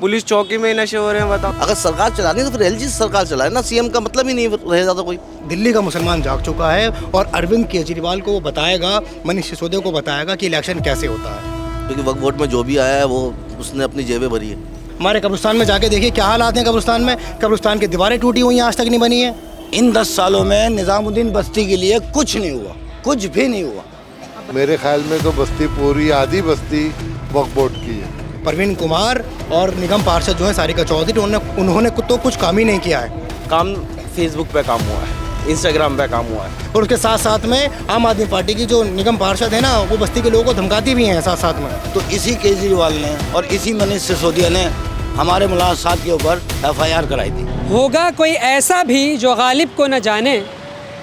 Police चौकी में ही नशे हो रहे हैं, बताओ। अगर सरकार चलानी है तो फिर एलजी सरकार चलाए ना, सीएम का मतलब ही नहीं रह जाता कोई। दिल्ली का मुसलमान जाग चुका है और अरविंद केजरीवाल को वो बताएगा, मनीष सिसोदिया को बताएगा कि इलेक्शन कैसे होता है। क्योंकि वक्त वोट में जो भी आया है वो उसने अपनी जेबें भरी है। हमारे कब्रिस्तान में जाके देखिए क्या हालात हैं कब्रिस्तान में। कब्रिस्तान की दीवारें टूटी हुई हैं, आज तक नहीं बनी है। इन 10 सालों में निजामुद्दीन बस्ती के लिए कुछ नहीं हुआ, कुछ भी नहीं हुआ। मेरे ख्याल में तो बस्ती पूरी आधी बस्ती वक्फ बोर्ड की है। परवीन कुमार और निगम पार्षद जो है सारिका चौधरी, उन्होंने तो कुछ काम ही नहीं किया है। काम फेसबुक पे काम हुआ है, इंस्टाग्राम पे काम हुआ है। और उसके साथ साथ में आम आदमी पार्टी की जो निगम पार्षद है ना, वो बस्ती के लोगों को धमकाती भी हैं साथ साथ में। तो इसी केजरीवाल ने और इसी मनीष सिसोदिया ने हमारे मुलाकात के ऊपर FIR कराई थी। होगा कोई ऐसा भी जो गालिब को न जाने,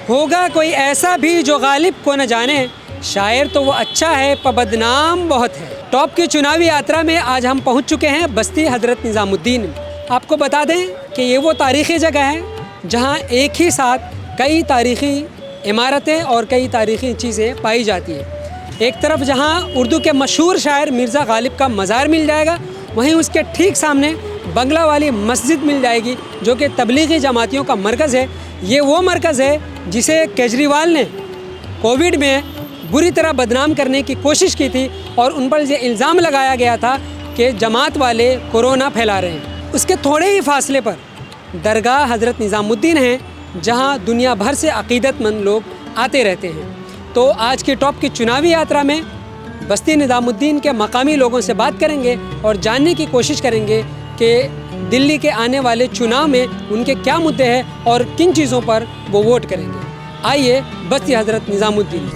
होगा कोई ऐसा भी जो गालिब को न जाने, शायर तो वो अच्छा है पर बदनाम बहुत है। टॉप की चुनावी यात्रा में आज हम पहुंच चुके हैं बस्ती हजरत निज़ामुद्दीन। आपको बता दें कि ये वो तारीख़ी जगह है जहां एक ही साथ कई तारीख़ी इमारतें और कई तारीख़ी चीज़ें पाई जाती हैं। एक तरफ जहां उर्दू के मशहूर शायर मिर्ज़ा गालिब का मज़ार मिल जाएगा, वहीं उसके ठीक सामने बंगला वाली मस्जिद मिल जाएगी जो कि तबलीगी जमातियों का मरकज़ है। ये वो मरकज़ है जिसे केजरीवाल ने कोविड में बुरी तरह बदनाम करने की कोशिश की थी और उन पर ये इल्ज़ाम लगाया गया था कि जमात वाले कोरोना फैला रहे हैं। उसके थोड़े ही फासले पर दरगाह हज़रत निज़ामुद्दीन है जहां दुनिया भर से अक़ीदतमंद लोग आते रहते हैं। तो आज की टॉप की चुनावी यात्रा में बस्ती निज़ामुद्दीन के मकामी लोगों से बात करेंगे और जानने की कोशिश करेंगे कि दिल्ली के आने वाले चुनाव में उनके क्या मुद्दे हैं और किन चीज़ों पर वो वोट करेंगे। आइए बस्ती हज़रत निज़ामुद्दीन।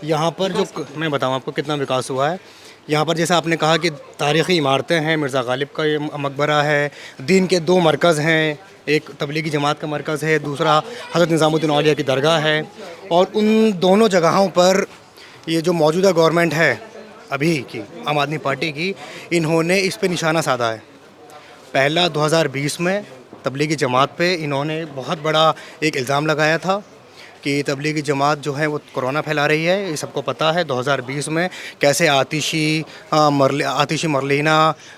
यहाँ पर जो मैं बताऊँ आपको कितना विकास हुआ है। यहाँ पर जैसा आपने कहा कि तारीख़ी इमारतें हैं, मिर्ज़ा गालिब का ये मकबरा है, दीन के 2 मरकज़ हैं, एक तबलीगी जमात का मरकज़ है, दूसरा हज़रत निज़ामुद्दीन औलिया की दरगाह है। और उन दोनों जगहों पर ये जो मौजूदा गवर्नमेंट है अभी की आम आदमी पार्टी की, इन्होंने इस पे निशाना साधा है। पहला 2020 में तबलीगी जमात पे इन्होंने बहुत बड़ा एक इल्ज़ाम लगाया था कि तबलीगी जमात जो है वो कोरोना फैला रही है। ये सबको पता है 2020 में कैसे आतिशी मरलीना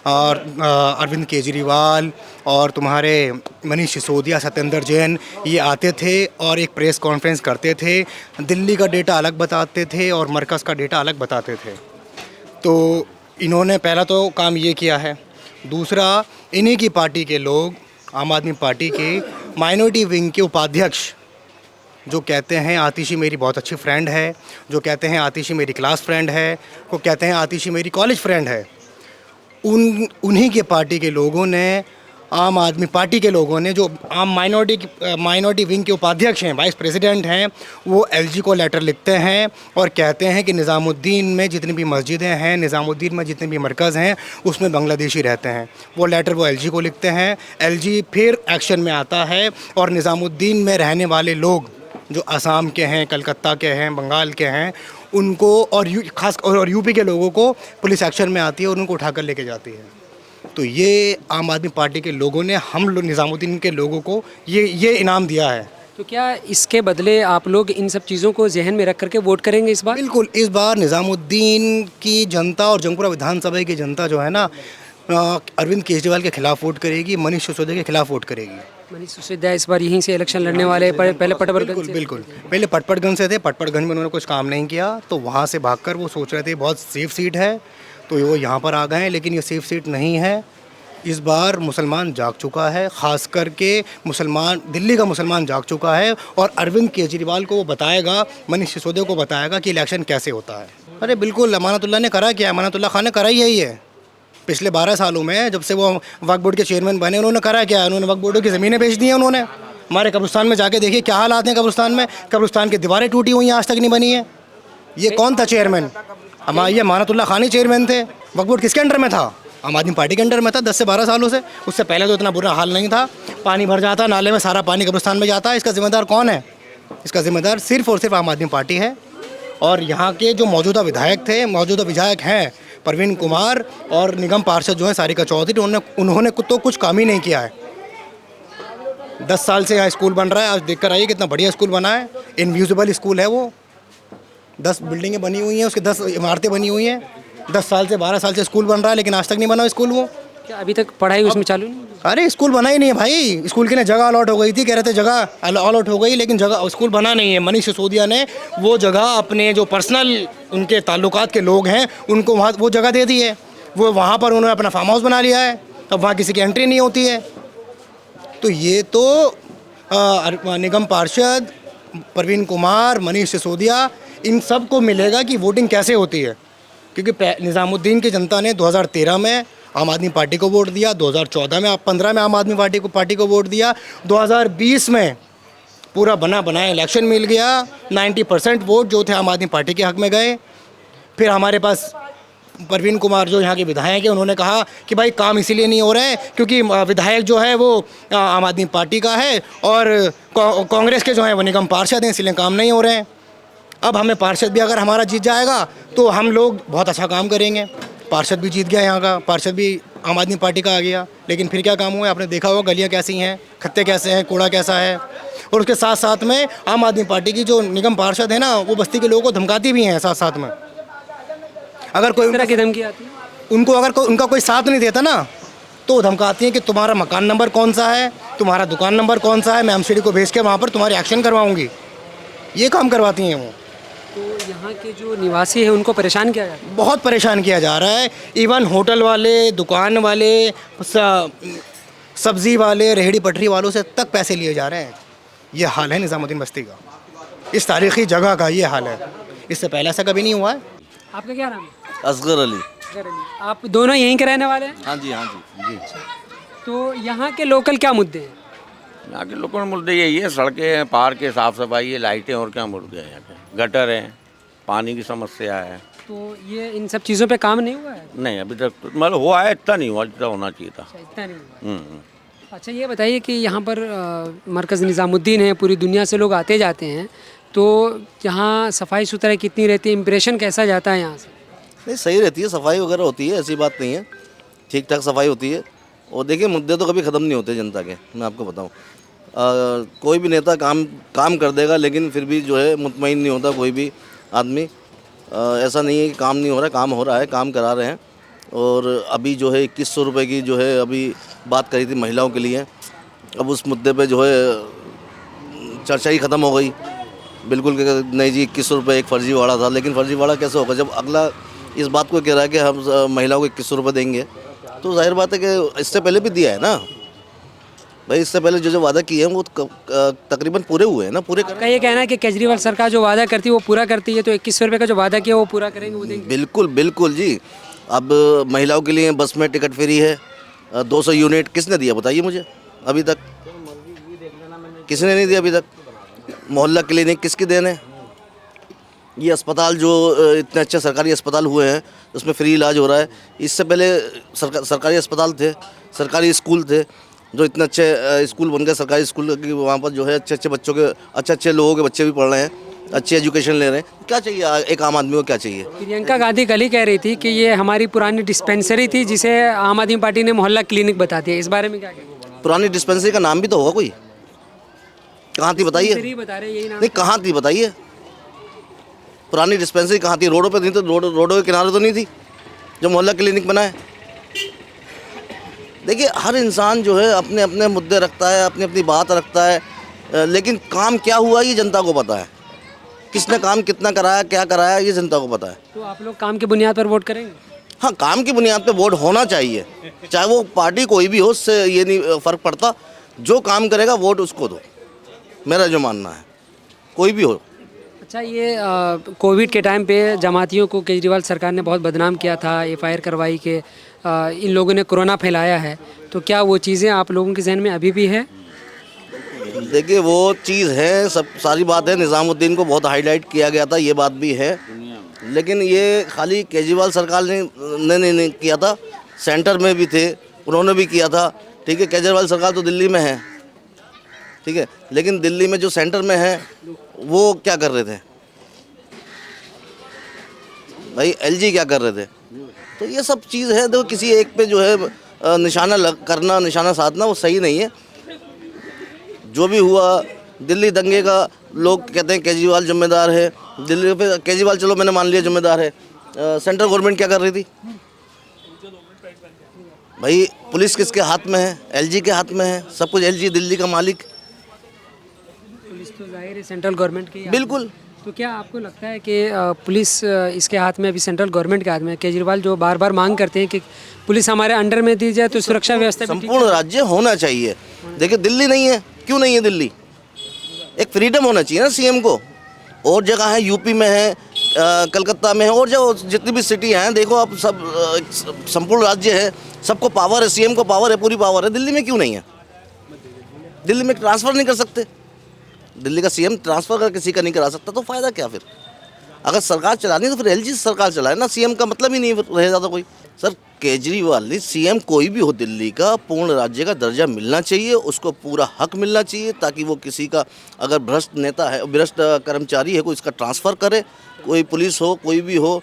और अरविंद केजरीवाल और तुम्हारे मनीष सिसोदिया, सत्येंद्र जैन ये आते थे और एक प्रेस कॉन्फ्रेंस करते थे, दिल्ली का डेटा अलग बताते थे और मरकज़ का डेटा अलग बताते थे। तो इन्होंने पहला तो काम ये किया है। दूसरा, इन्हीं की पार्टी के लोग, आम आदमी पार्टी के माइनॉरिटी विंग के उपाध्यक्ष जो कहते हैं आतिशी मेरी बहुत अच्छी फ्रेंड है, जो कहते हैं आतिशी मेरी क्लास फ्रेंड है, को कहते हैं आतिशी मेरी कॉलेज फ्रेंड है, उन्हीं के पार्टी के लोगों ने, आम आदमी पार्टी के लोगों ने, जो आम माइनॉरिटी विंग के उपाध्यक्ष हैं, वाइस प्रेसिडेंट हैं, वो LG को लेटर लिखते हैं और कहते हैं कि निज़ामुद्दीन में जितनी भी मस्जिदें हैं, निज़ामुद्दीन में जितने भी मरकज़ हैं, उसमें बांग्लादेशी रहते हैं। वो लेटर वो LG को लिखते हैं। LG फिर एक्शन में आता है और निज़ामुद्दीन में रहने वाले लोग जो असम के हैं, कलकत्ता के हैं, बंगाल के हैं, उनको और खास और यूपी के लोगों को पुलिस एक्शन में आती है और उनको उठाकर लेके जाती है। तो ये आम आदमी पार्टी के लोगों ने हम लोग निज़ामुद्दीन के लोगों को ये इनाम दिया है। तो क्या इसके बदले आप लोग इन सब चीज़ों को जहन में रख करके वोट करेंगे इस बार? बिल्कुल, इस बार निज़ामुद्दीन की जनता और जंगपुरा विधानसभा की जनता जो है ना, अरविंद केजरीवाल के खिलाफ वोट करेगी, मनीष सिसोदिया के खिलाफ वोट करेगी। मनीष सिसोदिया इस बार यहीं से इलेक्शन लड़ने वाले, पहले पटपड़गंज से। बिल्कुल, पहले पटपड़गंज से थे। पटपड़गंज में उन्होंने कुछ काम नहीं किया तो वहाँ से भागकर वो सोच रहे थे बहुत सेफ सीट है तो वो यहाँ पर आ गए हैं, लेकिन ये सेफ सीट नहीं है। इस बार मुसलमान जाग चुका है, ख़ास करके दिल्ली का मुसलमान जाग चुका है और अरविंद केजरीवाल को वो बताएगा, मनीष सिसोदिया को बताएगा कि इलेक्शन कैसे होता है। अरे बिल्कुल, अमानतुल्लाह ने करा क्या? अमानतुल्लाह खान ने करा यही है। पिछले 12 सालों में जब से वो वक्फ बोर्ड के चेयरमैन बने, उन्होंने करा क्या? उन्होंने वक्फ बोर्ड की ज़मीनें बेच दी हैं उन्होंने। हमारे कब्रिस्तान में जाके देखिए क्या हालात हैं कब्रिस्तान में। कब्रिस्तान की दीवारें टूटी हुई हैं, आज तक नहीं बनी है। ये कौन था चेयरमैन? ये अमानतुल्लाह खान ही चेयरमैन थे। वक्फ बोर्ड किसके अंडर में था? आम आदमी पार्टी के अंडर में था 10 से 12 सालों से। उससे पहले तो इतना बुरा हाल नहीं था, पानी भर जाता नाले में, सारा पानी कब्रिस्तान में जाता है। इसका जिम्मेदार कौन है? इसका जिम्मेदार सिर्फ और सिर्फ आम आदमी पार्टी है। और यहाँ के जो मौजूदा विधायक हैं परवीन कुमार और निगम पार्षद जो हैं सारिका चौधरी, उन्होंने तो कुछ काम ही नहीं किया है। 10 साल से यहाँ स्कूल बन रहा है, आज देख कर आइए कितना बढ़िया स्कूल बना है। इनविजिबल स्कूल है वो, 10 बिल्डिंगें बनी हुई हैं, उसके 10 इमारतें बनी हुई हैं। 10 साल से 12 साल से स्कूल बन रहा है, लेकिन आज तक नहीं बना स्कूल वो। क्या अभी तक पढ़ाई उसमें चालू नहीं? अरे स्कूल बना ही नहीं है भाई। स्कूल के लिए जगह अलॉट हो गई थी, कह रहे थे जगह अलॉट हो गई, लेकिन जगह स्कूल बना नहीं है। मनीष सिसोदिया ने वो जगह अपने जो पर्सनल उनके ताल्लुकात के लोग हैं उनको वहाँ वो जगह दे दी है। वो वहाँ पर उन्होंने अपना फार्म हाउस बना लिया है, अब वहाँ किसी की एंट्री नहीं होती है। तो ये तो निगम पार्षद परवीन कुमार, मनीष सिसोदिया, इन सब को मिलेगा कि वोटिंग कैसे होती है। क्योंकि निज़ामुद्दीन की जनता ने 2013 में आम आदमी पार्टी को वोट दिया, 2014 में 15 में आम आदमी पार्टी को वोट दिया, 2020 में पूरा बना बनाया इलेक्शन मिल गया, 90% वोट जो थे आम आदमी पार्टी के हक में गए। फिर हमारे पास परवीन कुमार जो यहाँ के विधायक हैं, उन्होंने कहा कि भाई काम इसीलिए नहीं हो रहे हैं क्योंकि विधायक जो है वो आम आदमी पार्टी का है और कांग्रेस के जो है वो निगम पार्षद हैं, इसलिए काम नहीं हो रहे हैं। अब हमें पार्षद भी अगर हमारा जीत जाएगा तो हम लोग बहुत अच्छा काम करेंगे। पार्षद भी जीत गया, यहाँ का पार्षद भी आम आदमी पार्टी का आ गया, लेकिन फिर क्या काम हुआ? आपने देखा होगा गलियाँ कैसी हैं, खत्ते कैसे हैं, कूड़ा कैसा है। और उसके साथ साथ में आम आदमी पार्टी की जो निगम पार्षद है ना, वो बस्ती के लोगों को धमकाती भी हैं साथ साथ में। अगर कोई तरह की धमकी आती है उनको, अगर उनका कोई साथ नहीं देता ना, तो वो धमकाती हैं कि तुम्हारा मकान नंबर कौन सा है, तुम्हारा दुकान नंबर कौन सा है, मैं एमसीडी को भेज के वहाँ पर तुम्हारी एक्शन करवाऊँगी। ये काम करवाती हैं वो। तो यहाँ के जो निवासी हैं उनको परेशान किया जाता है? बहुत परेशान किया जा रहा है। इवन होटल वाले, दुकान वाले, सब्ज़ी वाले, रेहड़ी पटरी वालों से तक पैसे लिए जा रहे हैं। ये हाल है निज़ामुद्दीन बस्ती का, इस तारीख़ी जगह का ये हाल है। इससे पहले ऐसा कभी नहीं हुआ है। आपका क्या नाम है? असगर अली। आप दोनों यहीं के रहने वाले हैं? हाँ जी, हाँ जी जी। तो यहाँ के लोकल क्या मुद्दे हैं? यहाँ के लोगों में मुद्दे यही है, सड़कें हैं, पार्क है, साफ़ सफाई है, लाइटें, और क्या मुद्दे हैं यहाँ पे? गटर है, पानी की समस्या है। तो ये इन सब चीज़ों पे काम नहीं हुआ है? नहीं, अभी तक मतलब हुआ है, इतना नहीं हुआ जितना होना चाहिए था। अच्छा, इतना नहीं हुआ। अच्छा, ये बताइए कि यहाँ पर मरकज़ निज़ामुद्दीन है, पूरी दुनिया से लोग आते जाते हैं, तो यहाँ सफाई सुथराई कितनी रहती है, इम्प्रेशन कैसा जाता है यहाँ से? नहीं, सही रहती है, सफाई वगैरह होती है, ऐसी बात नहीं है, ठीक ठाक सफाई होती है। और देखिए मुद्दे तो कभी ख़त्म नहीं होते जनता के, मैं आपको बताऊँ। कोई भी नेता काम कर देगा, लेकिन फिर भी जो है मुतमईन नहीं होता कोई भी आदमी। ऐसा नहीं है कि काम नहीं हो रहा है, काम हो रहा है, काम करा रहे हैं। और अभी जो है 2100 रुपये की जो है अभी बात करी थी महिलाओं के लिए, अब उस मुद्दे पे जो है चर्चा ही ख़त्म हो गई बिल्कुल। नहीं जी, 2100 रुपये एक फर्जीवाड़ा था, लेकिन फर्जीवाड़ा कैसे होगा जब अगला इस बात को कह रहा है कि हम महिलाओं को 2100 रुपये देंगे। तो जाहिर बात है कि इससे पहले भी दिया है ना भाई, इससे पहले जो वादा किए हैं वो तकरीबन पूरे हुए हैं ना, पूरे कर। आपका ये कहना है कि केजरीवाल सरकार जो वादा करती है वो पूरा करती है, तो 2100 रुपये का जो वादा किया वो पूरा करेंगे, वो देंगे? बिल्कुल बिल्कुल जी। अब महिलाओं के लिए बस में टिकट फ्री है, 200 यूनिट किसने दिया बताइए मुझे अभी तक? किसने नहीं दिया अभी तक। मोहल्ला क्लिनिक किसकी देन है? ये अस्पताल जो इतने अच्छे सरकारी अस्पताल हुए हैं उसमें फ्री इलाज हो रहा है। इससे पहले सरकारी अस्पताल थे, सरकारी स्कूल थे, जो इतने अच्छे स्कूल बन गए सरकारी स्कूल की, वहाँ पर जो है अच्छे बच्चों के, अच्छे लोगों के बच्चे भी पढ़ रहे हैं, अच्छी एजुकेशन ले रहे हैं। क्या चाहिए एक आम आदमी को, क्या चाहिए? प्रियंका गांधी कल ही कह रही थी कि ये हमारी पुरानी डिस्पेंसरी थी जिसे आम आदमी पार्टी ने मोहल्ला क्लिनिक बता दिया। इस बारे में क्या कहेंगे? पुरानी डिस्पेंसरी का नाम भी तो होगा कोई, कहाँ थी बताइए? बता रहे यही नाम नहीं, कहाँ थी बताइए? पुरानी डिस्पेंसरी कहाँ थी? रोडों पे नहीं तो, रोडों के किनारे तो नहीं थी जो मोहल्ला क्लिनिक बना है। देखिए हर इंसान जो है अपने अपने मुद्दे रखता है, अपनी अपनी बात रखता है, लेकिन काम क्या हुआ ये जनता को पता है। किसने काम कितना कराया, क्या कराया, ये जनता को पता है। तो आप लोग काम की बुनियाद पर वोट करेंगे? हाँ, काम की बुनियाद पे वोट होना चाहिए, चाहे वो पार्टी कोई भी हो, उससे ये नहीं फ़र्क पड़ता। जो काम करेगा वोट उसको दो, मेरा जो मानना है, कोई भी हो। अच्छा, ये कोविड के टाइम पे जमातियों को केजरीवाल सरकार ने बहुत बदनाम किया था, FIR करवाई के इन लोगों ने कोरोना फैलाया है, तो क्या वो चीज़ें आप लोगों के जहन में अभी भी है? देखिए वो चीज़ है, सब सारी बात है। निज़ामुद्दीन को बहुत हाईलाइट किया गया था, ये बात भी है, लेकिन ये खाली केजरीवाल सरकार ने नहीं किया था, सेंटर में भी थे, उन्होंने भी किया था। ठीक है, केजरीवाल सरकार तो दिल्ली में है, ठीक है, लेकिन दिल्ली में जो सेंटर में है वो क्या कर रहे थे भाई, एलजी क्या कर रहे थे। तो ये सब चीज़ है, देखो किसी एक पे जो है निशाना करना, निशाना साधना वो सही नहीं है। जो भी हुआ दिल्ली दंगे का, लोग कहते हैं केजरीवाल जिम्मेदार है, दिल्ली पे केजरीवाल चलो मैंने मान लिया जिम्मेदार है, सेंट्रल गवर्नमेंट क्या कर रही थी भाई, पुलिस किसके हाथ में है, एलजी के हाथ में है, सब कुछ एलजी दिल्ली का मालिक। पुलिस तो जाहिर है सेंट्रल गवर्नमेंट की है। बिल्कुल। तो क्या आपको लगता है कि पुलिस इसके हाथ में, अभी सेंट्रल गवर्नमेंट के हाथ में, केजरीवाल जो बार बार मांग करते हैं कि पुलिस हमारे अंडर में दी जाए तो सुरक्षा व्यवस्था भी ठीक संपूर्ण राज्य होना चाहिए। देखिए दिल्ली नहीं है, क्यों नहीं है दिल्ली, एक फ्रीडम होना चाहिए ना सीएम को। और जगह है, यूपी में है, कलकत्ता में है, और जो जितनी भी सिटी हैं, देखो आप सब संपूर्ण राज्य है, सबको पावर है, सीएम को पावर है, पूरी पावर है। दिल्ली में क्यों नहीं है? दिल्ली में ट्रांसफ़र नहीं कर सकते, दिल्ली का सीएम ट्रांसफ़र अगर किसी का नहीं करा सकता तो फ़ायदा क्या फिर? अगर सरकार चलानी है तो फिर एलजी सरकार चलाए ना, सीएम का मतलब ही नहीं रह जाता कोई। सर केजरीवाल सीएम कोई भी हो दिल्ली का, पूर्ण राज्य का दर्जा मिलना चाहिए, उसको पूरा हक मिलना चाहिए, ताकि वो किसी का अगर भ्रष्ट नेता है, भ्रष्ट कर्मचारी है, कोई इसका ट्रांसफ़र करे, कोई पुलिस हो, कोई भी हो,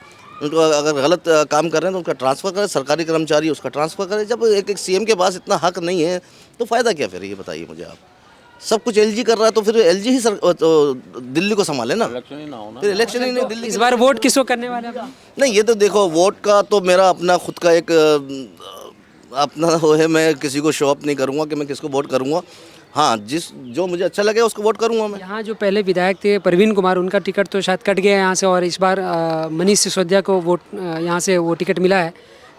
उनको अगर गलत काम कर रहे हैं तो उनका ट्रांसफ़र करे, सरकारी कर्मचारी उसका ट्रांसफ़र करे। जब एक सीएम के पास इतना हक नहीं है तो फ़ायदा क्या फिर, ये बताइए मुझे आप। सब कुछ एलजी कर रहा है तो फिर एलजी ही तो दिल्ली को संभाले ना, इलेक्शन ही ना हो ना, फिर इलेक्शन ही नहीं दिल्ली। इस बार वोट किसको करने वाले हैं? नहीं, ये तो देखो वोट का तो मेरा अपना खुद का एक अपना वो है, मैं किसी को शो अप नहीं करूँगा कि मैं किसको वोट करूँगा। हाँ, जो मुझे अच्छा लगे उसको वोट करूँगा मैं। यहाँ जो पहले विधायक थे प्रवीण कुमार, उनका टिकट तो शायद कट गया यहाँ से, और इस बार मनीष सिसोदिया को वोट यहाँ से वो टिकट मिला है।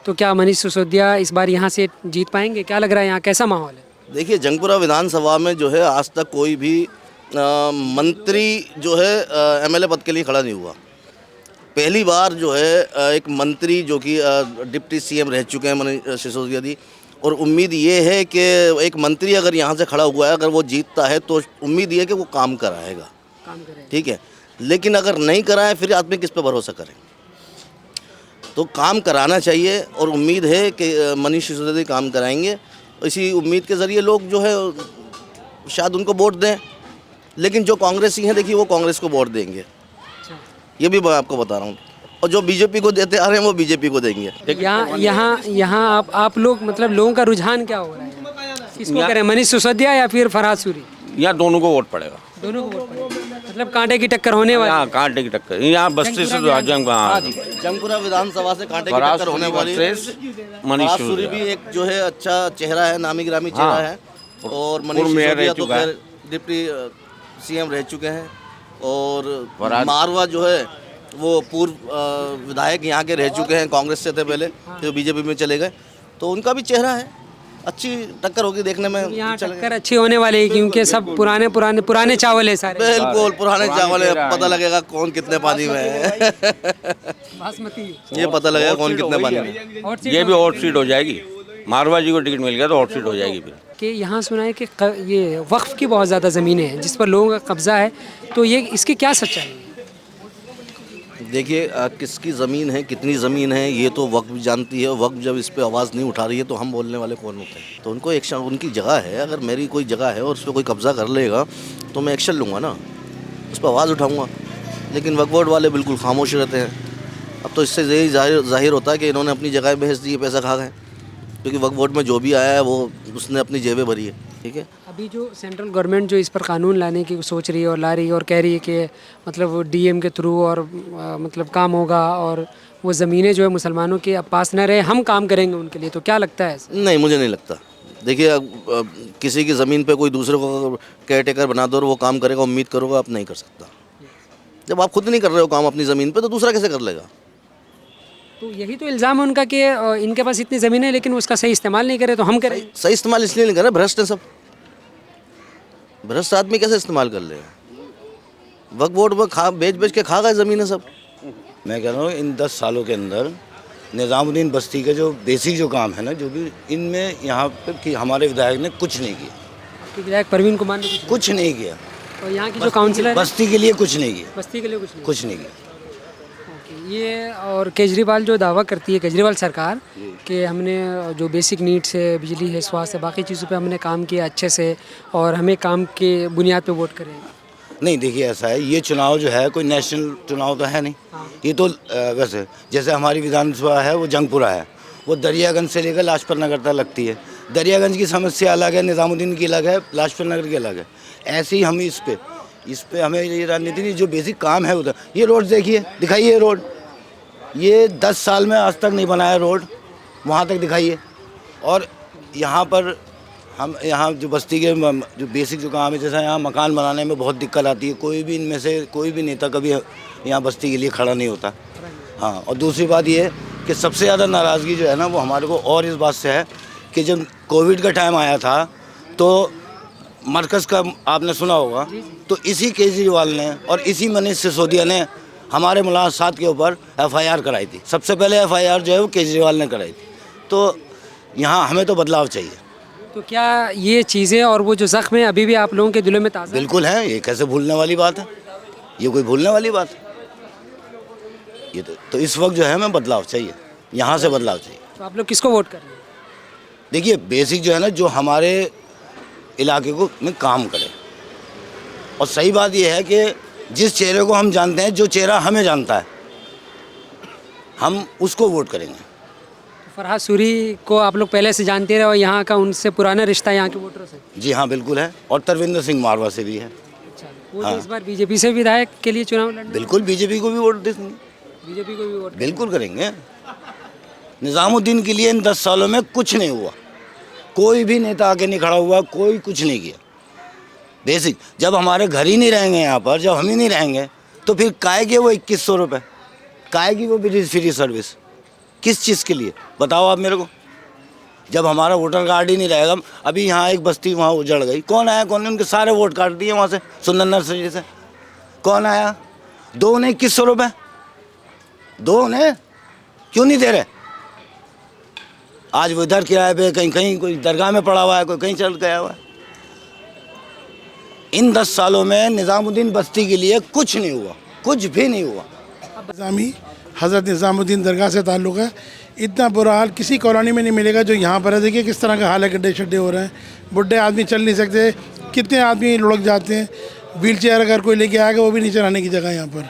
तो क्या मनीष सिसोदिया इस बार यहाँ से जीत पाएंगे? क्या लग रहा है, यहाँ कैसा माहौल है? देखिए जंगपुरा विधानसभा में जो है आज तक कोई भी मंत्री जो है एमएलए पद के लिए खड़ा नहीं हुआ। पहली बार जो है एक मंत्री जो कि डिप्टी सीएम रह चुके हैं मनीष सिसोदिया जी, और उम्मीद ये है कि एक मंत्री अगर यहाँ से खड़ा हुआ है, अगर वो जीतता है तो उम्मीद ये है कि वो काम कराएगा, ठीक है। लेकिन अगर नहीं कराए फिर आदमी किस पे भरोसा करे? तो काम कराना चाहिए, और उम्मीद है कि मनीष सिसोदिया जी काम कराएंगे। इसी उम्मीद के ज़रिए लोग जो है शायद उनको वोट दें, लेकिन जो कांग्रेसी हैं देखिए वो कांग्रेस को वोट देंगे, ये भी मैं आपको बता रहा हूँ। और जो बीजेपी को देते आ रहे हैं वो बीजेपी को देंगे। यहाँ आप लोग मतलब लोगों का रुझान क्या हो रहा है, किसको करें, मनीष सिसोदिया या फिर फरहाद सूरी? यहाँ दोनों को वोट पड़ेगा, दोनों को वोट पड़ेगा, मतलब कांटे की टक्कर होने वाली। यहाँ कांटे की टक्कर, यहाँ बस्ती से जंगपुरा विधानसभा से कांटे की टक्कर होने वाली है। मनीष सूरी भी एक जो है अच्छा चेहरा है, नामी गिरामी चेहरा है, और मनीष सिसोदिया तो खैर डिप्टी सीएम रह चुके हैं, और मारवा जो है वो पूर्व विधायक यहाँ के रह चुके हैं, कांग्रेस से थे पहले, जो बीजेपी में चले गए, तो उनका भी चेहरा है, अच्छी टक्कर होगी देखने में। यहाँ टक्कर अच्छी होने वाली है क्योंकि सब पुराने चावल है सारे। बिल्कुल पुराने चावल है, पता लगेगा कौन कितने पानी में है। बासमती ये पता लगेगा कौन कितने पानी में है। ये भी हॉट सीट हो जाएगी, मारवा जी को टिकट मिल गया तो हॉट सीट हो जाएगी फिर। कि यहाँ सुना है कि ये वक्फ की बहुत ज़्यादा ज़मीनें हैं जिस पर लोगों का कब्जा है, तो ये इसकी क्या सच्चाई है? देखिए किसकी ज़मीन है, कितनी ज़मीन है, ये तो वक्त भी जानती है। वक्त जब इस पे आवाज़ नहीं उठा रही है तो हम बोलने वाले कौन होते हैं? तो उनको एक्शन, उनकी जगह है, अगर मेरी कोई जगह है और उस पर कोई कब्ज़ा कर लेगा तो मैं एक्शन लूँगा ना, उस पर आवाज़ उठाऊँगा। लेकिन वक्फ बोर्ड वाले बिल्कुल खामोश रहते हैं। अब तो इससे यही जाहिर होता है कि इन्होंने अपनी जगह बेच दी, पैसा खा गए, क्योंकि वक्फ बोर्ड में जो भी आया है वो उसने अपनी जेबें भरी है, ठीक है। अभी जो सेंट्रल गवर्नमेंट जो इस पर कानून लाने की सोच रही है और ला रही है और कह रही है कि मतलब डीएम के थ्रू और मतलब काम होगा और वो ज़मीनें जो है मुसलमानों के पास न रहे, हम काम करेंगे उनके लिए, तो क्या लगता है? नहीं, मुझे नहीं लगता। देखिए किसी की ज़मीन पे कोई दूसरे को केयर टेकर बना दो और वो काम करेगा, उम्मीद करोगे, आप नहीं कर सकता। जब आप खुद नहीं कर रहे हो काम अपनी ज़मीन पे तो दूसरा कैसे कर लेगा? तो यही तो इल्ज़ाम है उनका कि इनके पास इतनी ज़मीन है लेकिन उसका सही इस्तेमाल नहीं करे, तो हम करें। सही इस्तेमाल इसलिए नहीं कर रहे, भ्रष्ट है सब। भ्रष्ट आदमी कैसे इस्तेमाल कर लेगा? वक्फ बोर्ड में बेच के खा गए ज़मीनें सब। मैं कह रहा हूँ इन 10 सालों के अंदर निज़ामुद्दीन बस्ती का जो बेसिक जो काम है ना, जो भी इनमें यहाँ पर कि हमारे विधायक ने कुछ नहीं किया। विधायक प्रवीण कुमार ने कुछ नहीं किया, और यहाँ की जो काउंसिलर बस्ती के लिए कुछ नहीं किया, बस्ती के लिए कुछ नहीं किया। ये और केजरीवाल जो दावा करती है केजरीवाल सरकार कि हमने जो बेसिक नीड्स है, बिजली है, स्वास्थ्य है, बाकी चीज़ों पे हमने काम किया अच्छे से और हमें काम के बुनियाद पे वोट करें। नहीं देखिए ऐसा है, ये चुनाव जो है कोई नेशनल चुनाव तो है नहीं। ये तो वैसे जैसे हमारी विधानसभा है वो जंगपुरा है, वो दरियागंज से लेकर लाजपत नगर तक लगती है। दरियागंज की समस्या अलग है, निज़ामुद्दीन की अलग है, लाजपत नगर की अलग है। ऐसे ही हम इस पे हमें ये राजनीति नहीं, जो बेसिक काम है उधर। ये रोड देखिए, दिखाइए ये रोड, ये 10 साल में आज तक नहीं बनाया रोड, वहाँ तक दिखाइए। और यहाँ पर हम यहाँ जो बस्ती के जो बेसिक जो काम है, जैसा यहाँ मकान बनाने में बहुत दिक्कत आती है। कोई भी इनमें से कोई भी नेता कभी यहाँ बस्ती के लिए खड़ा नहीं होता। हाँ, और दूसरी बात ये है कि सबसे ज़्यादा नाराज़गी जो है ना वो हमारे को और इस बात से है कि जब कोविड का टाइम आया था तो मरकज़ का आपने सुना होगा, तो इसी केजरीवाल ने और इसी मनीष सिसोदिया ने हमारे मुलाकात के ऊपर FIR कराई थी। सबसे पहले FIR जो है वो केजरीवाल ने कराई थी। तो यहाँ हमें तो बदलाव चाहिए। तो क्या ये चीज़ें और वो जो ज़ख्म है अभी भी आप लोगों के दिलों में ताज़ा है? बिल्कुल है, ये कैसे भूलने वाली बात है, ये कोई भूलने वाली बात है? ये तो इस वक्त जो है हमें बदलाव चाहिए, यहाँ से बदलाव चाहिए। तो आप लोग किसको वोट कर रहे हैं? देखिए बेसिक जो है ना, जो हमारे इलाके को में काम करे। और सही बात यह है कि जिस चेहरे को हम जानते हैं, जो चेहरा हमें जानता है, हम उसको वोट करेंगे। फरहाद सूरी को आप लोग पहले से जानते रहे और यहाँ का उनसे पुराना रिश्ता है यहाँ के वोटरों से? जी हाँ बिल्कुल है, और तरविंदर सिंह मारवा से भी है। अच्छा, वो तो इस बार बीजेपी से विधायक के लिए चुनाव लड़ने? बिल्कुल बीजेपी को भी वोट देंगे, बीजेपी को भी वोट बिल्कुल करेंगे। निज़ामुद्दीन के लिए इन 10 सालों में कुछ नहीं हुआ, कोई भी नेता आके नहीं खड़ा हुआ, कोई कुछ नहीं किया। बेसिक जब हमारे घर ही नहीं रहेंगे यहाँ पर, जब हम ही नहीं रहेंगे, तो फिर काहे के वो 2100 रुपये, काहे की वो फ्री सर्विस, किस चीज़ के लिए बताओ आप मेरे को? जब हमारा वोटर कार्ड ही नहीं रहेगा। अभी यहाँ एक बस्ती वहाँ उजड़ गई, कौन आया, कौन ने उनके सारे वोट काट दिए वहाँ से, सुंदर नर्सरी से। कौन आया? 2 ने 2100 रुपये, 2 ने क्यों नहीं दे रहे? आज वो इधर किराए पे कहीं कहीं कोई दरगाह में पड़ा हुआ है, कोई कहीं चल गया हुआ है। इन 10 सालों में निज़ामुद्दीन बस्ती के लिए कुछ नहीं हुआ, कुछ भी नहीं हुआ। निज़ामी हज़रत निज़ामुद्दीन दरगाह से ताल्लुक़ है। इतना बुरा हाल किसी कॉलोनी में नहीं मिलेगा जो यहाँ पर है। देखिए किस तरह का हाल है, गड्ढे शड्डे हो रहे हैं, बुढ़े आदमी चल नहीं सकते, कितने आदमी लुढ़क जाते हैं। व्हील चेयर अगर कोई लेके आएगा वो भी नहीं चलाने की जगह यहाँ पर।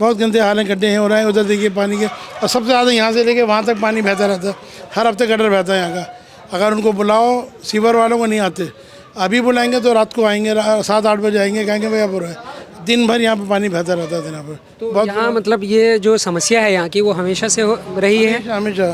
बहुत गंदे हाल हैं, गड्ढे हो रहे हैं। उधर देखिए पानी के, और सबसे ज़्यादा यहाँ से लेके वहाँ तक पानी बहता रहता है, हर हफ्ते गटर बहता है यहाँ का। अगर उनको बुलाओ, सीवर वालों को नहीं आते, अभी बुलाएंगे तो रात को आएंगे, 7-8 बजे आएंगे, कहेंगे भैया बुरा है। दिन भर यहाँ पे पानी बहता रहता है यहाँ पर। तो यहाँ मतलब ये जो समस्या है यहाँ की वो हमेशा से रही है?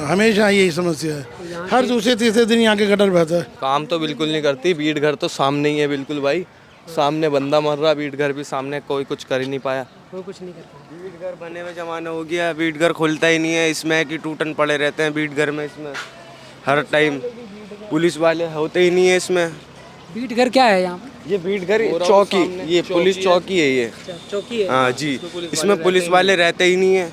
हमेशा यही समस्या है। हर दूसरे तीसरे दिन यहाँ के गटर बहता है। काम तो बिल्कुल नहीं करती, बीट घर तो सामने ही है बिल्कुल भाई, सामने बंदा मर रहा, बीट घर भी सामने, कोई कुछ कर ही नहीं पाया। कोई कुछ नहीं कर पाया। बीट घर बने हुए ज़माना हो गया, बीट घर खुलता ही नहीं है, इसमें कि टूटन पड़े रहते हैं बीट घर में, इसमें हर टाइम पुलिस वाले होते ही नहीं है इसमें। बीट घर क्या है यहाँ पर? ये बीट घर चौकी, ये पुलिस चौकी है, ये चौकी है। हाँ जी, इसमें पुलिस वाले रहते ही नहीं है,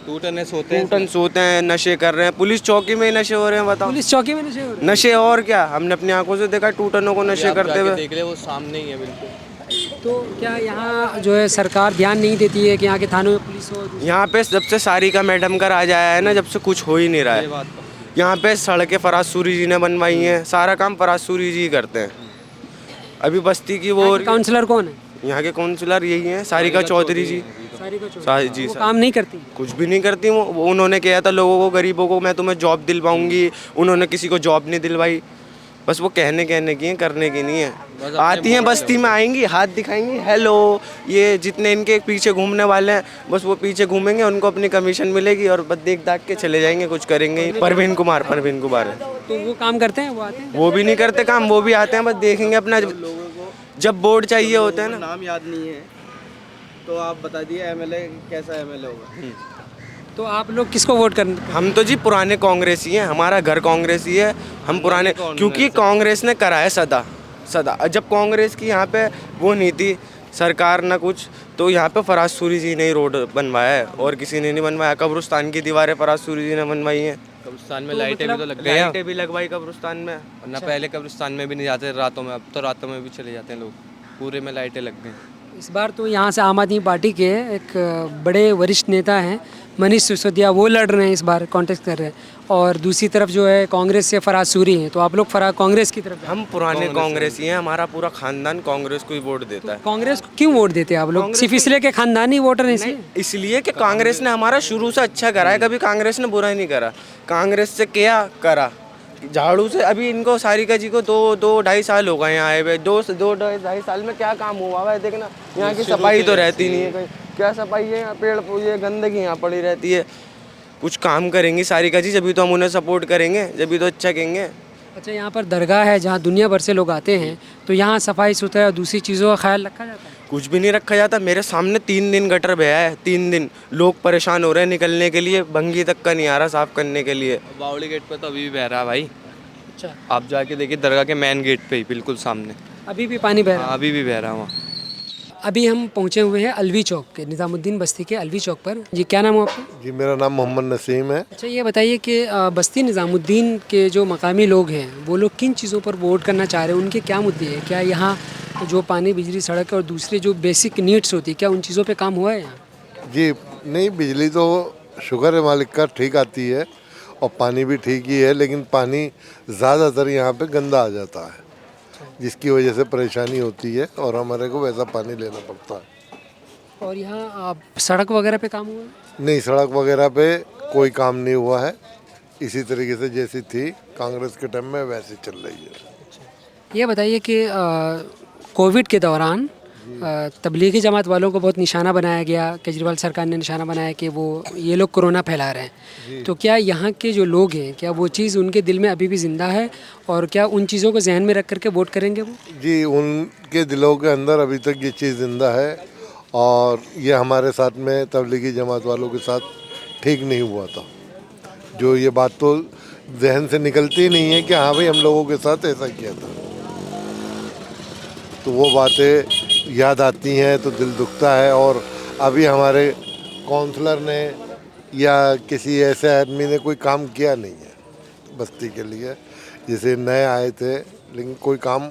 टूटन सोते हैं, नशे कर रहे हैं। पुलिस चौकी में ही नशे हो रहे हैं, बताओ। पुलिस चौकी में नशे हो रहे हैं? नशे और क्या, हमने अपनी आंखों से देखा टूटनों को नशे करते हुए। देख ले, वो सामने ही है बिल्कुल। तो क्या यहाँ जो है सरकार ध्यान नहीं देती है कि यहाँ के थानों में पुलिस हो? यहाँ पे जब से सारिका मैडम का राज आया है ना, जब से कुछ हो ही नहीं रहा है। यहाँ पे सड़कें फराज सूरी जी ने बनवाई हैं, सारा काम फराज सूरी जी करते हैं। अभी बस्ती की वो काउंसलर कौन है यहाँ के? काउंसलर यही हैं, सारिका चौधरी जी। जी वो काम नहीं करती? कुछ भी नहीं करती वो। उन्होंने कहा था लोगों को, गरीबों को मैं तुम्हें जॉब दिलवाऊंगी, उन्होंने किसी को जॉब नहीं दिलवाई। बस वो कहने की हैं, करने की नहीं है। आती हैं बस्ती में, आएंगी, हाथ दिखाएंगी, हेलो, ये जितने इनके पीछे घूमने वाले हैं बस वो पीछे घूमेंगे, उनको अपनी कमीशन मिलेगी और बस देख दाख के चले जाएंगे, कुछ करेंगे ही। परवीन कुमार है। तो वो काम करते हैं? वो आते हैं? वो भी नहीं करते काम, वो भी आते हैं, बस देखेंगे अपना। जब बोर्ड चाहिए होता है ना, नाम याद नहीं है तो आप बता दिए एमएलए कैसा एमएलए होगा। तो आप लोग किसको वोट करने? हम तो जी पुराने कांग्रेस ही हैं, हमारा घर कांग्रेस ही है, हम पुराने, क्योंकि कांग्रेस ने करा है सदा। जब कांग्रेस की यहाँ पे वो नहीं थी सरकार ना कुछ, तो यहाँ पे फराज सूरी जी ने ही रोड बनवाया है और किसी ने नहीं बनवाया। कब्रिस्तान की दीवारें फराज सूरी जी ने बनवाई हैं। कब्रिस्तान में लाइटें भी तो लग गई हैं, लाइटें भी लगवाई कब्रिस्तान में, वरना पहले कब्रिस्तान में भी नहीं जाते रातों में, अब तो रातों में भी चले जाते हैं लोग, पूरे में लाइटें लग गई। इस बार तो यहाँ से आम आदमी पार्टी के एक बड़े वरिष्ठ नेता हैं मनीष सिसोदिया, वो लड़ रहे हैं, इस बार कॉन्टेस्ट कर रहे हैं। और दूसरी तरफ जो है कांग्रेस से फराज सूरी हैं। तो आप लोग कांग्रेस की तरफ? हम पुराने कांग्रेसी हैं, हमारा पूरा खानदान कांग्रेस को ही वोट देता है। कांग्रेस को क्यों वोट देते हैं आप लोग? सिर्फ इसलिए कि खानदानी वोटर हैं इसलिए? इसलिए कि कांग्रेस ने हमारा शुरू से अच्छा करा है, कभी कांग्रेस ने बुरा ही नहीं करा। कांग्रेस से क्या करा, झाड़ू से अभी इनको सारिका जी को दो ढाई साल हो गए यहाँ आए हुए। दो ढाई साल में क्या काम हुआ हुआ है देखना। यहाँ की सफाई तो रहती नहीं है कहीं, क्या सफाई है? यहाँ पेड़ ये गंदगी यहाँ पड़ी रहती है। कुछ काम करेंगी सारिका जी, जब भी तो हम उन्हें सपोर्ट करेंगे, जब भी तो अच्छा कहेंगे। अच्छा, यहाँ पर दरगाह है जहाँ दुनिया भर से लोग आते हैं, तो यहाँ सफाई सुथरा और दूसरी चीज़ों का ख्याल रखा जाता है? कुछ भी नहीं रखा जाता। मेरे सामने 3 दिन गटर बहा है, 3 दिन लोग परेशान हो रहे हैं निकलने के लिए, भंगी तक का नहीं आ रहा साफ करने के लिए। बावड़ी गेट पे तो अभी भी बह रहा है भाई। अच्छा, आप जाके देखिए दरगाह के मेन गेट पे ही बिल्कुल सामने अभी भी पानी बह रहा है? अभी भी बह रहा है वहाँ। अभी हम पहुँचे हुए हैं अलवी चौक के, निज़ामुद्दीन बस्ती के अलवी चौक पर। जी, क्या नाम है आपका? जी मेरा नाम मोहम्मद नसीम है। अच्छा, ये बताइए कि बस्ती निज़ामुद्दीन के जो मकामी लोग हैं, वो लोग किन चीज़ों पर वोट करना चाह रहे हैं? उनके क्या मुद्दे हैं? क्या यहाँ जो पानी, बिजली, सड़क और दूसरी जो बेसिक नीड्स होती है, क्या उन चीज़ों पे काम हुआ है यहाँ? जी नहीं, बिजली तो शुक्र है मालिक का ठीक आती है और पानी भी ठीक ही है, लेकिन पानी ज़्यादातर यहाँ पे गंदा आ जाता है, जिसकी वजह से परेशानी होती है और हमारे को वैसा पानी लेना पड़ता है। और यहाँ सड़क वगैरह पे काम हुआ है? नहीं, सड़क वगैरह पे कोई काम नहीं हुआ है। इसी तरीके से जैसी थी कांग्रेस के टाइम में वैसे चल रही है। ये बताइए कि कोविड के दौरान तबलीगी जमात वालों को बहुत निशाना बनाया गया, केजरीवाल सरकार ने निशाना बनाया कि वो ये लोग कोरोना फैला रहे हैं। तो क्या यहाँ के जो लोग हैं, क्या वो चीज़ उनके दिल में अभी भी ज़िंदा है और क्या उन चीज़ों को जहन में रख करके वोट करेंगे वो? जी, उनके दिलों के अंदर अभी तक ये चीज़ ज़िंदा है और ये हमारे साथ में तबलीगी जमात वालों के साथ ठीक नहीं हुआ था। जो ये बात तो जहन से निकलती ही नहीं है कि हाँ भाई हम लोगों के साथ ऐसा किया था, तो वो बातें याद आती हैं तो दिल दुखता है। और अभी हमारे काउंसलर ने या किसी ऐसे आदमी ने कोई काम किया नहीं है बस्ती के लिए। जैसे नए आए थे लेकिन कोई काम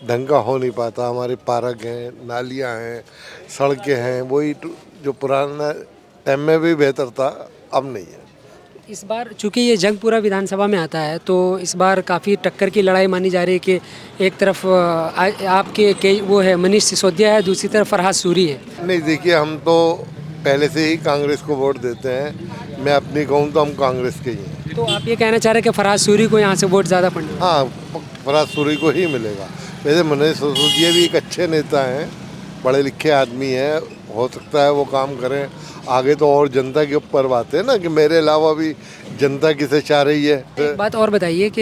ढंग का हो नहीं पाता। हमारे पार्क हैं, नालियाँ हैं, सड़कें हैं, वही जो पुराना टाइम में भी बेहतर था अब नहीं है। इस बार चूंकि ये जंगपुरा विधानसभा में आता है, तो इस बार काफ़ी टक्कर की लड़ाई मानी जा रही है कि एक तरफ आपके वो है मनीष सिसोदिया है, दूसरी तरफ फरहाद सूरी है। नहीं, देखिए हम तो पहले से ही कांग्रेस को वोट देते हैं। मैं अपनी कहूँ तो हम कांग्रेस के ही हैं। तो आप ये कहना चाह रहे हैं कि फरहाद सूरी को यहाँ से वोट ज़्यादा पड़ने? हाँ, फरहाद सूरी को ही मिलेगा। वैसे मनीष सिसोदिया भी एक अच्छे नेता हैं, पढ़े लिखे आदमी हैं, हो सकता है वो काम करें आगे। तो और जनता के ऊपर बात है ना कि मेरे अलावा भी जनता किसे चाह रही है। एक बात और बताइए कि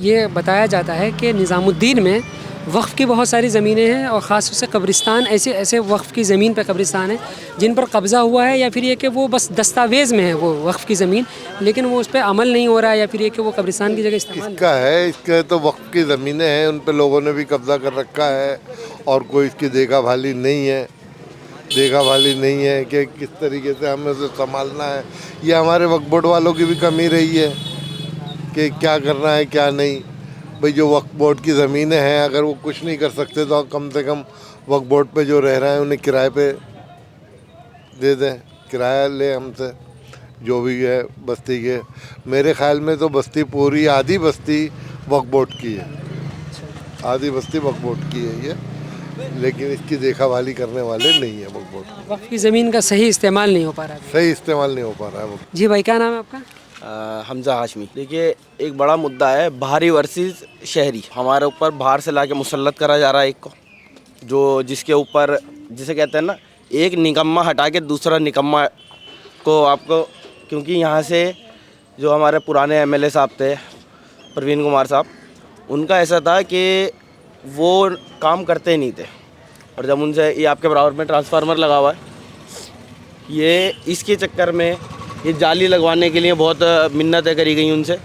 ये बताया जाता है कि निज़ामुद्दीन में वक्फ़ की बहुत सारी ज़मीनें हैं और ख़ास तौर से कब्रिस्तान, ऐसे वक्फ़ की ज़मीन पर कब्रिस्तान है जिन पर कब्ज़ा हुआ है, या फिर ये कि वो बस दस्तावेज़ में है वो वक्फ़ की ज़मीन, लेकिन वो उस पर अमल नहीं हो रहा है, या फिर ये कि वो कब्रिस्तान की जगह इस्तेमाल इसका है, इसके तो वक्फ की ज़मीनें हैं, उन पे लोगों ने भी कब्ज़ा कर रखा है और कोई इसकी देखा भाली नहीं है कि किस तरीके से हमें उसे संभालना है। ये हमारे वक्फ बोर्ड वालों की भी कमी रही है कि क्या करना है क्या नहीं। भाई जो वक्फ बोर्ड की ज़मीनें हैं, अगर वो कुछ नहीं कर सकते तो कम से कम वक्फ बोर्ड पे जो रह रहे हैं उन्हें किराए पे दे दें, किराया ले हमसे, जो भी है बस्ती के। मेरे ख्याल में तो बस्ती पूरी आधी बस्ती वक्फ बोर्ड की है, आधी बस्ती वक्फ बोर्ड की है ये, लेकिन इसकी देखा भाली करने वाले नहीं है वक्फ बोर्ड। वक्फ़ की ज़मीन का सही इस्तेमाल नहीं हो पा रहा है। सही इस्तेमाल नहीं हो पा रहा है वो। जी भाई, क्या नाम है आपका? हमजा हाशमी। देखिए, एक बड़ा मुद्दा है बाहरी वर्सेस शहरी। हमारे ऊपर बाहर से लाके मुसल्लत करा जा रहा है एक को, जो जिसके ऊपर जिसे कहते हैं ना, एक निकम्मा हटा के दूसरा निकम्मा को आपको, क्योंकि यहाँ से जो हमारे पुराने एमएलए साहब थे प्रवीण कुमार साहब, उनका ऐसा था कि वो काम करते नहीं थे, और जब उनसे ये आपके बराबर में ट्रांसफार्मर लगा हुआ है, ये इसके चक्कर में ये जाली लगवाने के लिए बहुत मिन्नतें करी गई उनसे।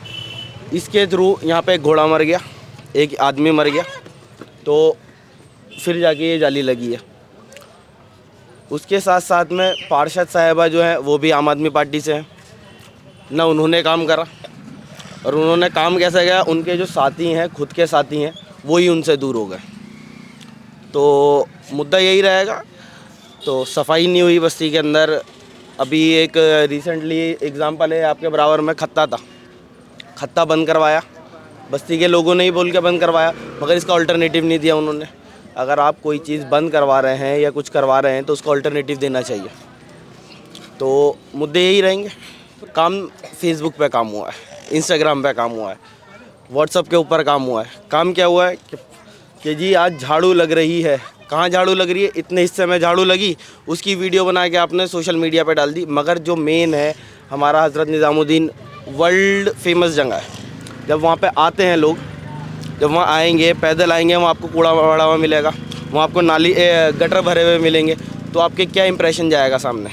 इसके थ्रू यहाँ पे एक घोड़ा मर गया, एक आदमी मर गया, तो फिर जाके ये जाली लगी है। उसके साथ साथ में पार्षद साहिबा जो है वो भी आम आदमी पार्टी से हैं, ना उन्होंने काम करा, और उन्होंने काम कैसे किया, उनके जो साथी हैं, खुद के साथी हैं, वही उनसे दूर हो गए। तो मुद्दा यही रहेगा। तो सफाई नहीं हुई बस्ती के अंदर। अभी एक रिसेंटली एग्जांपल है, आपके बराबर में खत्ता था, खत्ता बंद करवाया, बस्ती के लोगों ने ही बोल के बंद करवाया, मगर इसका अल्टरनेटिव नहीं दिया उन्होंने। अगर आप कोई चीज़ बंद करवा रहे हैं या कुछ करवा रहे हैं तो उसका अल्टरनेटिव देना चाहिए। तो मुद्दे यही रहेंगे। काम फेसबुक पे काम हुआ है, इंस्टाग्राम पे काम हुआ है, व्हाट्सअप के ऊपर काम हुआ है। काम क्या हुआ है कि जी आज झाड़ू लग रही है, कहाँ झाड़ू लग रही है, इतने हिस्से में झाड़ू लगी, उसकी वीडियो बना के आपने सोशल मीडिया पे डाल दी। मगर जो मेन है हमारा हज़रत निज़ामुद्दीन वर्ल्ड फेमस जगह है। जब वहाँ पे आते हैं लोग, जब वहाँ आएंगे, पैदल आएंगे, वहाँ आपको कूड़ा वड़ा हुआ मिलेगा, वहाँ आपको नाली गटर भरे हुए मिलेंगे, तो आपके क्या इंप्रेशन जाएगा सामने।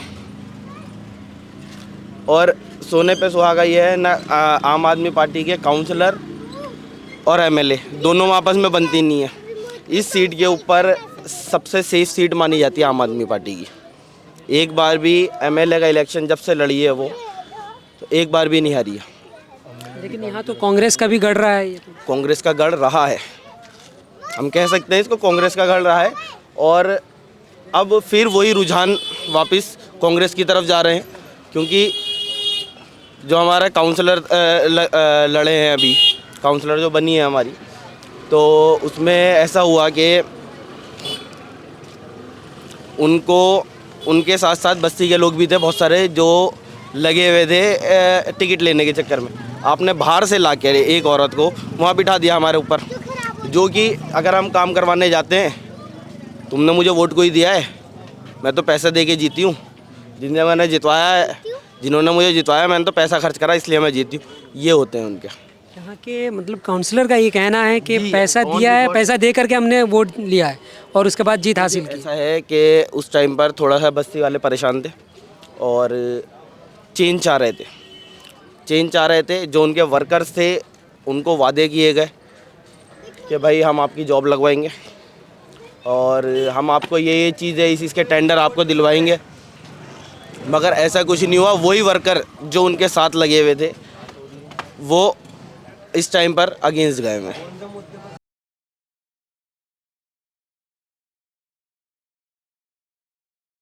और सोने पे सुहागा ये है ना, आम आदमी पार्टी के काउंसलर और एमएलए दोनों आपस में बनती नहीं है। इस सीट के ऊपर सबसे सेफ सीट मानी जाती है आम आदमी पार्टी की। एक बार भी एमएलए का इलेक्शन जब से लड़ी है वो, तो एक बार भी नहीं हारी है। लेकिन यहाँ तो कांग्रेस का भी गढ़ रहा है। ये तो कांग्रेस का गढ़ रहा है, हम कह सकते हैं इसको, कांग्रेस का गढ़ रहा है। और अब फिर वही रुझान वापस कांग्रेस की तरफ जा रहे हैं, क्योंकि जो हमारा काउंसलर लड़े हैं अभी, काउंसलर जो बनी है हमारी, तो उसमें ऐसा हुआ कि उनको, उनके साथ साथ बस्ती के लोग भी थे बहुत सारे जो लगे हुए थे टिकट लेने के चक्कर में। आपने बाहर से ला के एक औरत को वहाँ बिठा दिया हमारे ऊपर, जो कि अगर हम काम करवाने जाते हैं, तुमने मुझे वोट को ही दिया है, मैं तो पैसा दे के जीती हूँ, जिन्हें मैंने जितवाया है, जिन्होंने मुझे जितवाया मैंने तो पैसा खर्च करा इसलिए मैं जीती हूँ। ये होते हैं उनके यहाँ के मतलब काउंसलर का ये कहना है कि पैसा दिया है, पैसा दे करके हमने वोट लिया है और उसके बाद जीत हासिल की। ऐसा है कि उस टाइम पर थोड़ा सा बस्ती वाले परेशान थे और चेंज चाह रहे थे, चेंज चाह रहे थे। जो उनके वर्कर्स थे उनको वादे किए गए कि भाई हम आपकी जॉब लगवाएंगे और हम आपको ये चीज़ है, इस चीज़ के टेंडर आपको दिलवाएंगे, मगर ऐसा कुछ नहीं हुआ। वही वर्कर जो उनके साथ लगे हुए थे वो इस टाइम पर अगेंस्ट गए हैं।